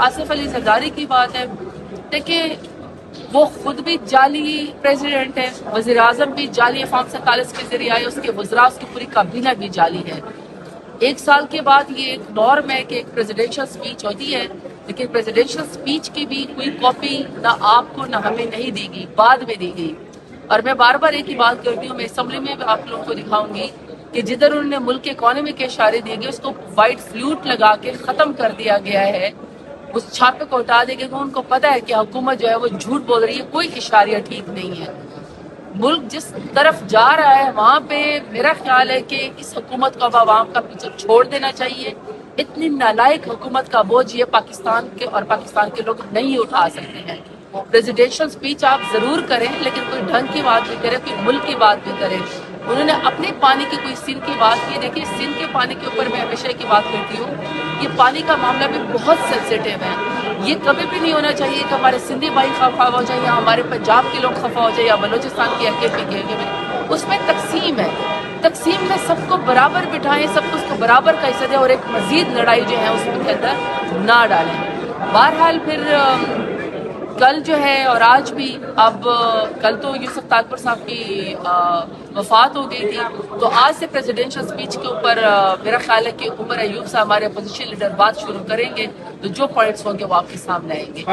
आसिफ अली जरदारी की बात है, देखिए वो खुद भी जाली प्रेसिडेंट है, वज़ीर आज़म भी जाली अफाम से कालिस के जरिए आए, उसके वज़रा उसकी पूरी काबीना भी जाली है। एक साल के बाद ये एक नॉर्म है कि एक प्रेसिडेंशियल स्पीच होती है, लेकिन प्रेसिडेंशियल स्पीच की भी कोई कॉपी ना आपको ना हमें नहीं दी गई, बाद में दी गई। और मैं बार बार एक ही बात करती हूँ, मैं असेंबली में भी आप लोगों को दिखाऊंगी कि जिधर उन्होंने मुल्क के इकोनॉमी के इशारे दिए गए उसको वाइट फ्लूट लगा के ख़त्म कर दिया गया है, उस छापे को हटा देंगे। उनको पता है कि हुकूमत जो है वो झूठ बोल रही है, कोई इशारिया ठीक नहीं है। मुल्क जिस तरफ जा रहा है वहाँ पे मेरा ख्याल है कि इस हुकूमत को अब आवाम का पीछे छोड़ देना चाहिए। इतनी नालायक हुकूमत का बोझ ये पाकिस्तान के और पाकिस्तान के लोग नहीं उठा सकते हैं। प्रेसिडेंशियल स्पीच आप जरूर करें, लेकिन कोई ढंग की बात भी करें, कोई मुल्क की बात भी करें। उन्होंने अपने पानी की कोई सिंध की बात की, देखिए सिंध के पानी के ऊपर मैं हमेशा की बात करती हूँ, ये पानी का मामला भी बहुत सेंसिटिव है। ये कभी भी नहीं होना चाहिए कि हमारे सिंधी भाई खफा हो जाए या हमारे पंजाब के लोग खफा हो जाए या बलोचिस्तान की AKP के, उसमें तकसीम है। तकसीम में सबको बराबर बिठाएं, सबको उसको बराबर का हिस्सा दें और एक मजीद लड़ाई जो है उसके अंदर ना डालें। बहरहाल फिर कल जो है और आज भी, अब कल तो यूसुफ ताजपुर साहब की वफात हो गई थी, तो आज से प्रेसिडेंशियल स्पीच के ऊपर मेरा ख्याल है कि उमर अयूब साहब हमारे अपोजिशन लीडर बात शुरू करेंगे, तो जो पॉइंट्स होंगे वो आपके सामने आएंगे।